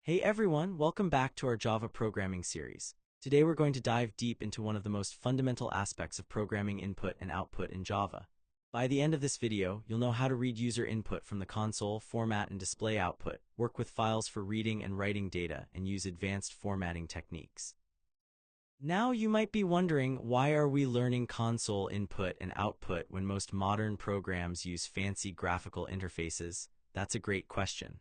Hey everyone, welcome back to our Java programming series. Today we're going to dive deep into one of the most fundamental aspects of programming input and output in Java. By the end of this video, you'll know how to read user input from the console, format and display output, work with files for reading and writing data, and use advanced formatting techniques. Now you might be wondering, why are we learning console input and output when most modern programs use fancy graphical interfaces? That's a great question.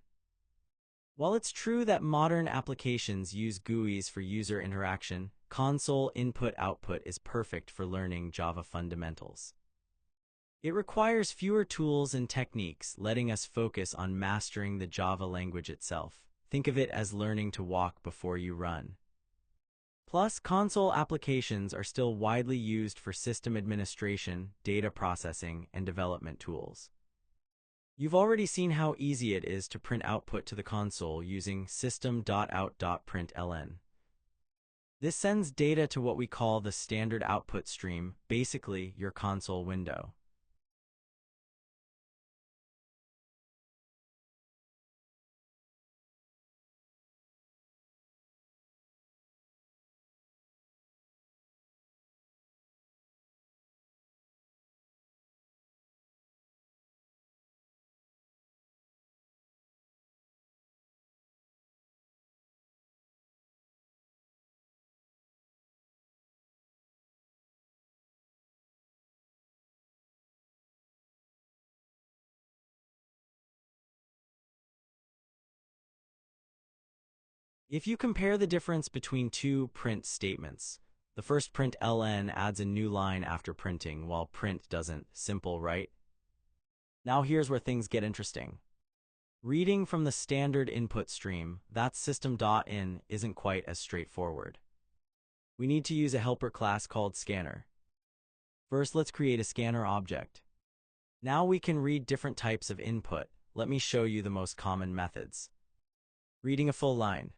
While it's true that modern applications use GUIs for user interaction, console input-output is perfect for learning Java fundamentals. It requires fewer tools and techniques, letting us focus on mastering the Java language itself. Think of it as learning to walk before you run. Plus, console applications are still widely used for system administration, data processing, and development tools. You've already seen how easy it is to print output to the console using System.out.println. This sends data to what we call the standard output stream, basically your console window. If you compare the difference between two print statements, the first println adds a new line after printing, while print doesn't. Simple, right? Now here's where things get interesting. Reading from the standard input stream, that's System.in, isn't quite as straightforward. We need to use a helper class called scanner. First, let's create a scanner object. Now we can read different types of input. Let me show you the most common methods. Reading a full line.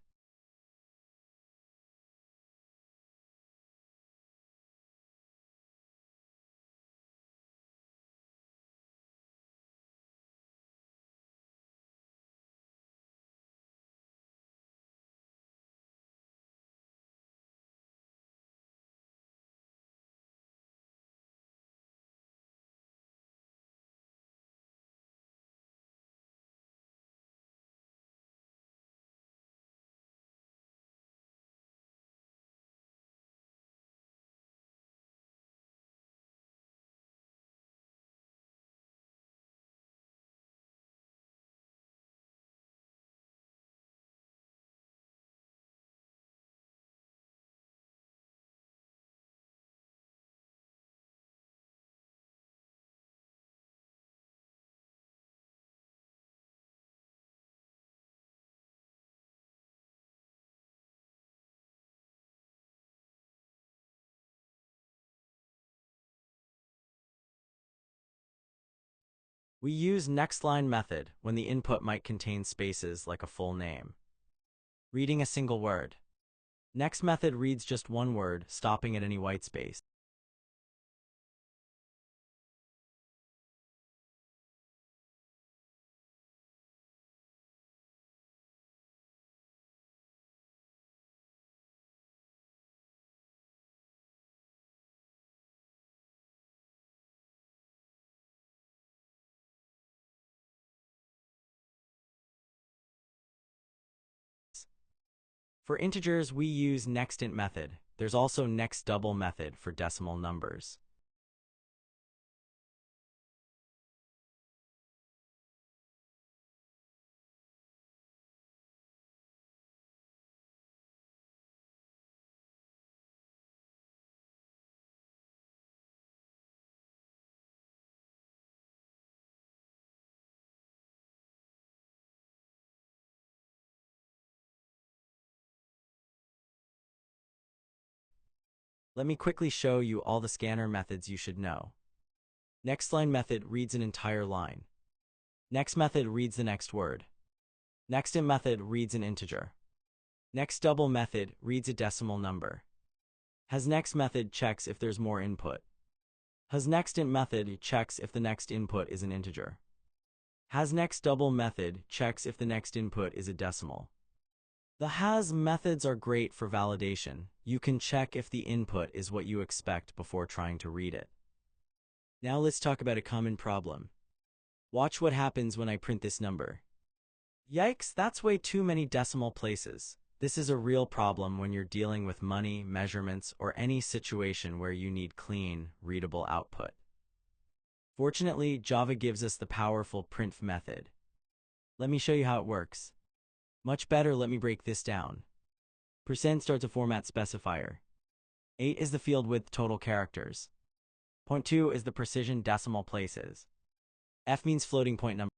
We use nextLine method when the input might contain spaces like a full name. Reading a single word. Next method reads just one word, stopping at any white space. For integers, we use nextInt method. There's also nextDouble method for decimal numbers. Let me quickly show you all the scanner methods you should know. NextLine method reads an entire line. Next method reads the next word. NextInt method reads an integer. NextDouble method reads a decimal number. HasNext method checks if there's more input. HasNextInt method checks if the next input is an integer. HasNextDouble method checks if the next input is a decimal. The has methods are great for validation. You can check if the input is what you expect before trying to read it. Now let's talk about a common problem. Watch what happens when I print this number. Yikes, that's way too many decimal places. This is a real problem when you're dealing with money, measurements, or any situation where you need clean, readable output. Fortunately, Java gives us the powerful printf method. Let me show you how it works. Much better, let me break this down. Percent starts a format specifier. 8 is the field width total characters. 0.2 is the precision decimal places. F means floating point number.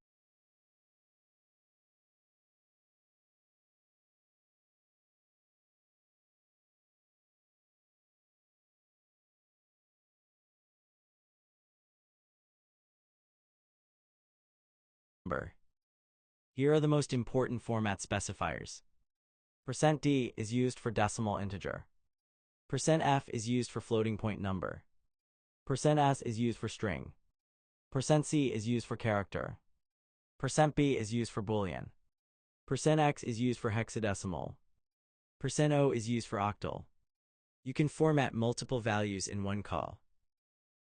Here are the most important format specifiers. %d is used for decimal integer. %f is used for floating point number. %s is used for string. %c is used for character. %b is used for boolean. %x is used for hexadecimal. %o is used for octal. You can format multiple values in one call.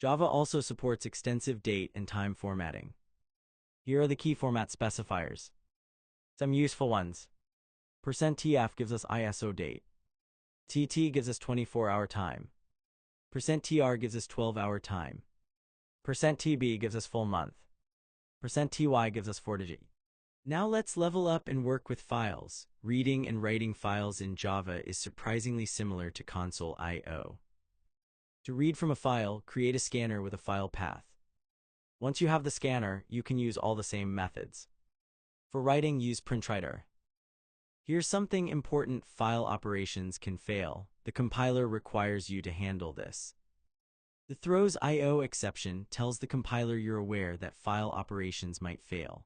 Java also supports extensive date and time formatting. Here are the key format specifiers. Some useful ones. %tf gives us ISO date. TT gives us 24-hour time. %tr gives us 12-hour time. %tb gives us full month. %ty gives us 4-digit. Now let's level up and work with files. Reading and writing files in Java is surprisingly similar to console.io. To read from a file, create a scanner with a file path. Once you have the scanner, you can use all the same methods. For writing, use printwriter. Here's something important: file operations can fail. The compiler requires you to handle this. The throws IO exception tells the compiler you're aware that file operations might fail.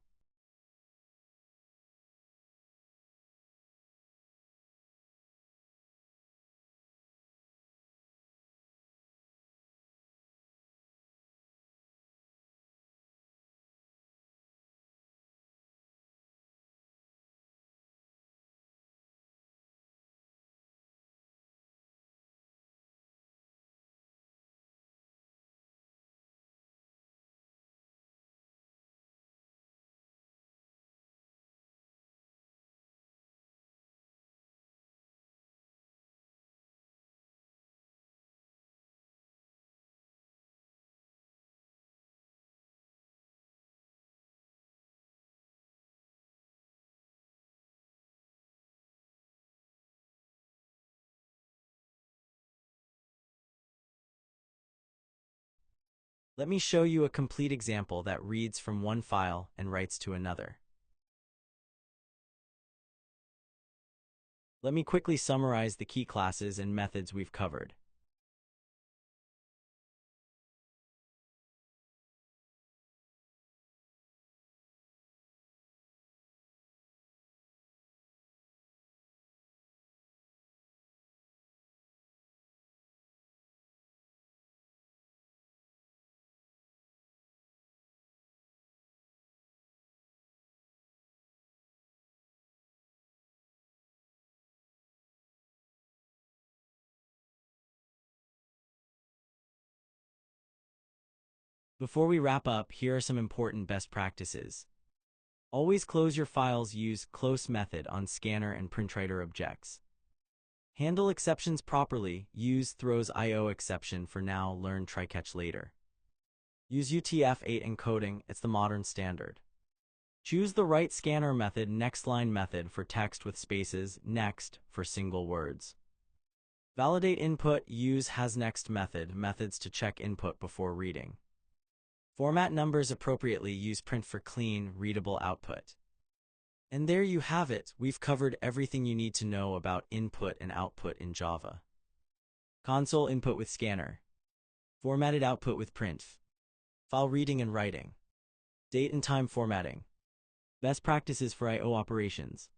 Let me show you a complete example that reads from one file and writes to another. Let me quickly summarize the key classes and methods we've covered. Before we wrap up, here are some important best practices. Always close your files. Use close method on scanner and printwriter objects. Handle exceptions properly. Use throws IO exception for now, learn try catch later. Use UTF-8 encoding, it's the modern standard. Choose the right scanner method, next line method for text with spaces, next for single words. Validate input, use hasNext method, methods to check input before reading. Format numbers appropriately, use print for clean, readable output. And there you have it. We've covered everything you need to know about input and output in Java. Console input with scanner. Formatted output with printf. File reading and writing. Date and time formatting. Best practices for I/O operations.